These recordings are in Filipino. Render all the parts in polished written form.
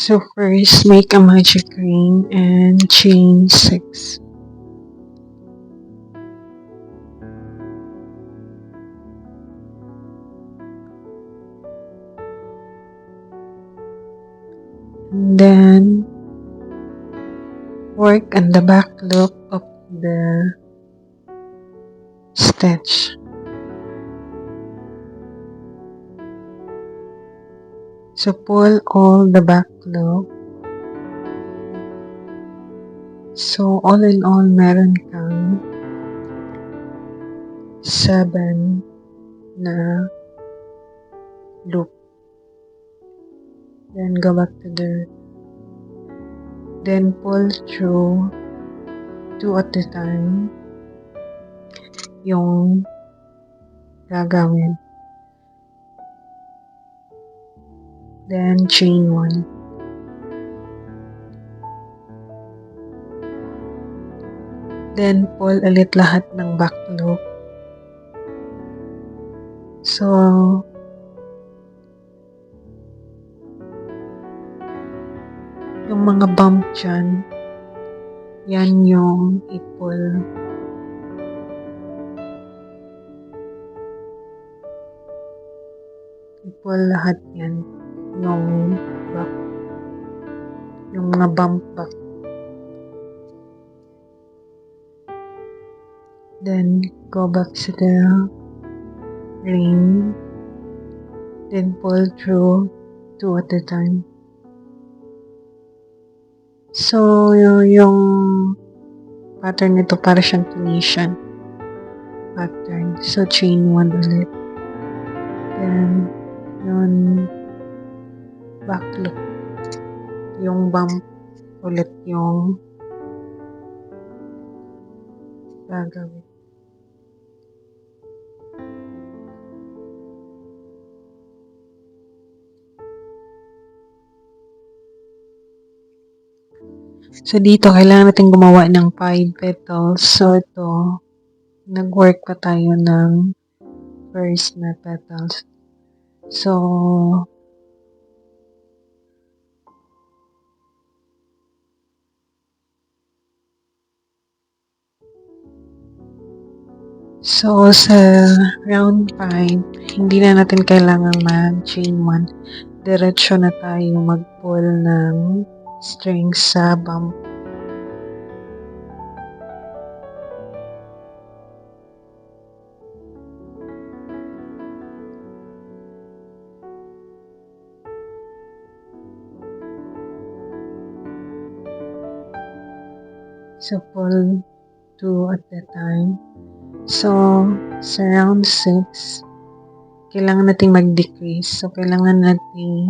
So first, make a magic ring and chain 6. And then work on the back loop of the stitch. So pull all the back loop. So all in all, meron kang 7 na loop. Then go back to the, then pull through 2 at a time yung gagawin. Then chain 1. Then pull ulit lahat ng back loop. So yung mga bump dyan, yan yung i-pull. I-pull lahat yan. Yung back. Yung mga bump back. Then go back to the ring. Then pull through 2 at a time. So, yung pattern nito para siyang Tunisian pattern. So, chain 1 ulit. Then, yun, back loop. Yung bump ulit yung gagawin. So, dito, kailangan natin gumawa ng 5 petals. So, ito, nag-work pa tayo ng first na petals. So, sa round 5, hindi na natin kailangan mag-chain 1. Diretso na tayo mag-pull ng strings sa bump. So, pull 2 at a time. So, sa round 6, kailangan nating mag-decrease. So, kailangan nating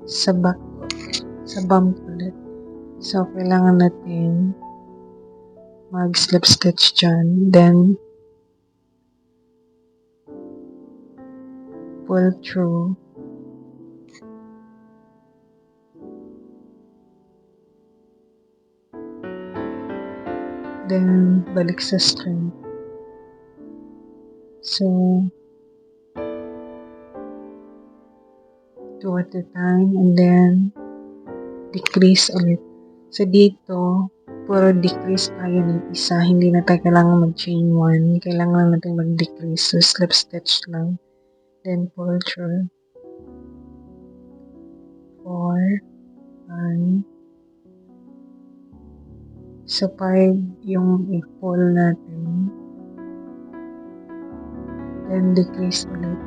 sa back, sa bump ulit. So, kailangan natin mag-slip stitch dyan. Then, pull through. Then, balik sa string. So, 2 at a time, and then decrease ulit. So, dito, puro decrease tayo ng isa. Hindi na tayo kailangan mag-chain 1. Kailangan natin mag-decrease. So, slip stitch lang. Then, pull through. 4, 5. So, 5 yung i-pull natin. Then, decrease ulit.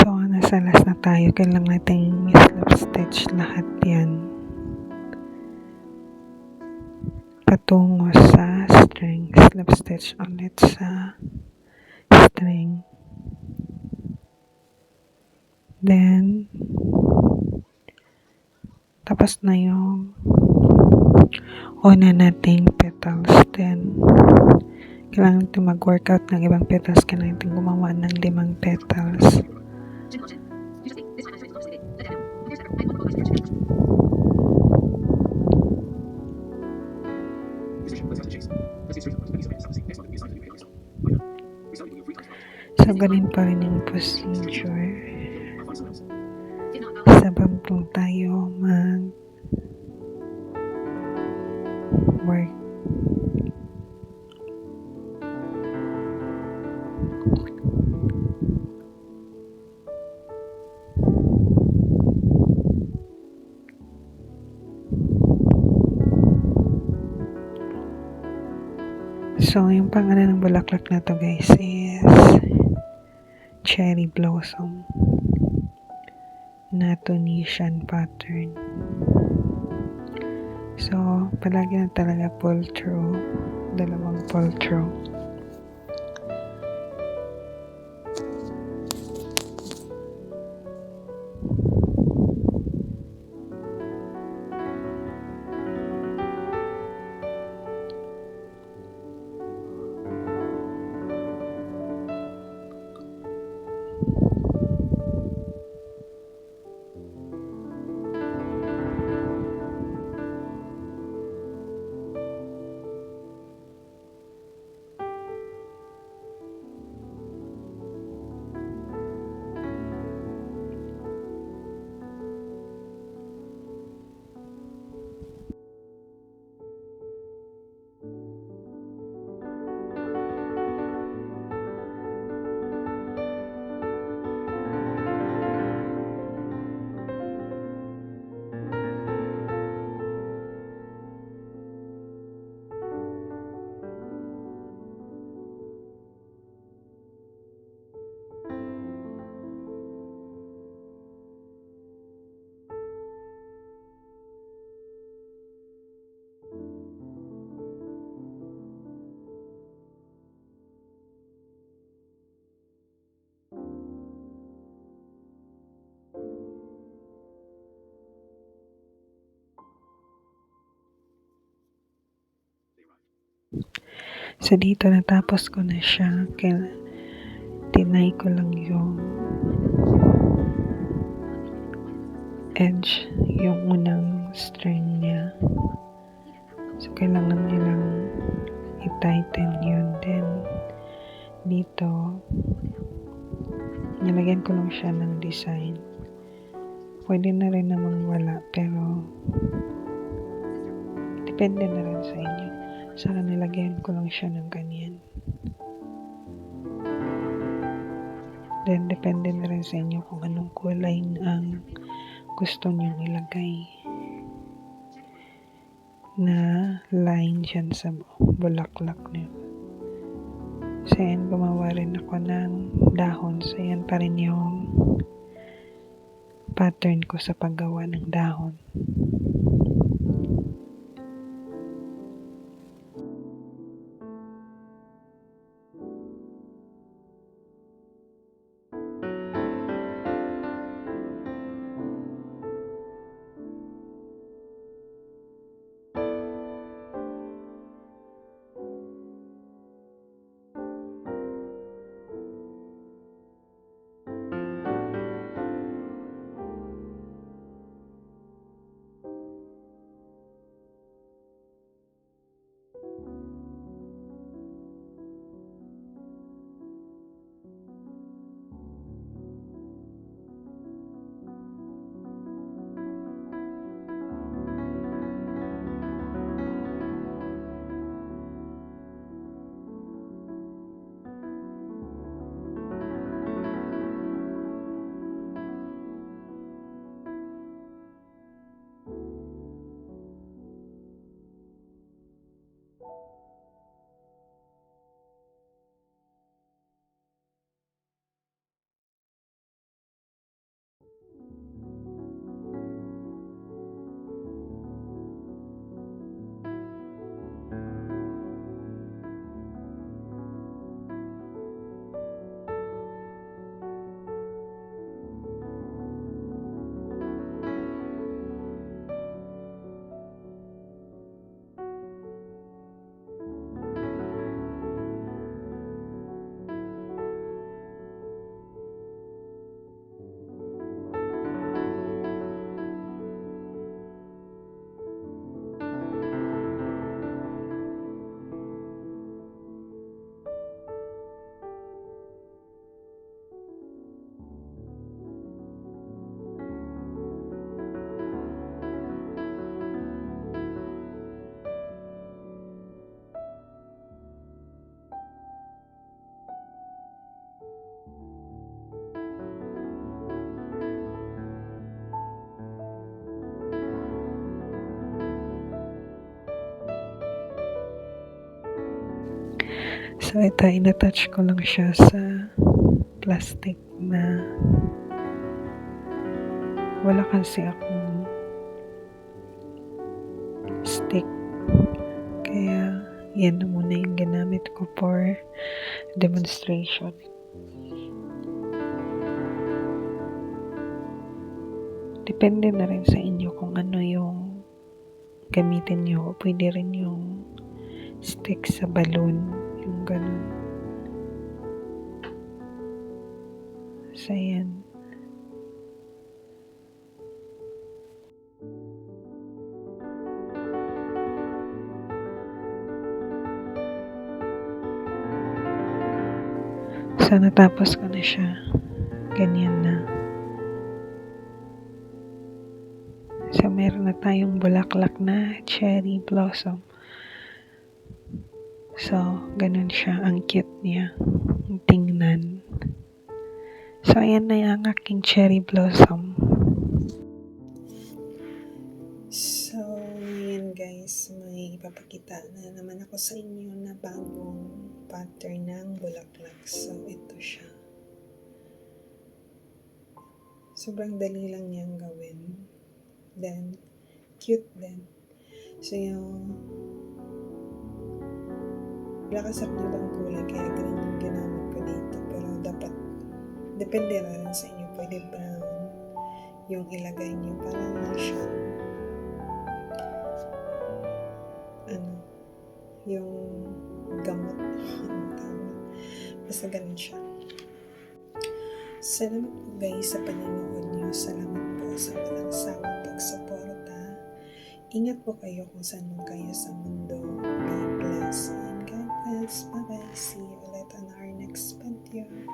So, nasa last na tayo. Kailangan natin slip stitch lahat yan. Patungo sa string. Slip stitch ulit sa string. Then, tapos na yung una nating petals. Then, kailangan natin mag-workout ng ibang petals. Kailangan natin gumawa ng 5 petals. So, ganun pa rin yung procedure sa bago tayo mag-work. So, yung pangalan ng bulaklak na to guys is Cherry Blossom na Tunisian pattern. So, palagi na talaga pull through, dalawang pull through. So, dito natapos ko na siya. Kaya, tinay ko lang yung edge, yung unang string niya. So, kailangan nyo lang i-tighten yun. Then, dito, nilagyan ko lang siya ng design. Pwede na rin namang wala, pero depende na rin sa inyo. Saka nilagyan ko lang siya ng ganyan. Then, depende na rin sa inyo kung anong kulay ang gusto nyong ilagay na line dyan sa bulaklak niyo. So, yan, gumawa rin ako ng dahon. So, yan pa rin yung pattern ko sa paggawa ng dahon. So, ito, inattach ko lang siya sa plastic na wala kasi akong stick. Kaya, yan na muna yung ginamit ko for demonstration. Depende na rin sa inyo kung ano yung gamitin nyo. Pwede rin yung stick sa balloon, yung ganun. So, yan. So, natapos ko na siya. Ganyan na. So, meron na tayong bulaklak na cherry blossom. So, ganun siya. Ang cute niya. Tingnan. So, ayan na yung aking cherry blossom. So, ayan guys. May ipapakita na naman ako sa inyo na bagong pattern ng bulaklak. So, ito siya. Sobrang dali lang niyang gawin. Then, cute din. So, yung wala kasi akong ibang kulay, kaya green yung ginamit ko dito. Pero dapat, depende rin sa inyo. Pwede brown yung ilagay niyo para na siya yung gamot. Basta ganun siya. Salamat po guys sa panonood niyo. Salamat po sa walang sawang pagsuporta. Ingat po kayo kung saan man kayo sa mundo. Be blessed and God bless. Bye-bye. See you ulit on our next video.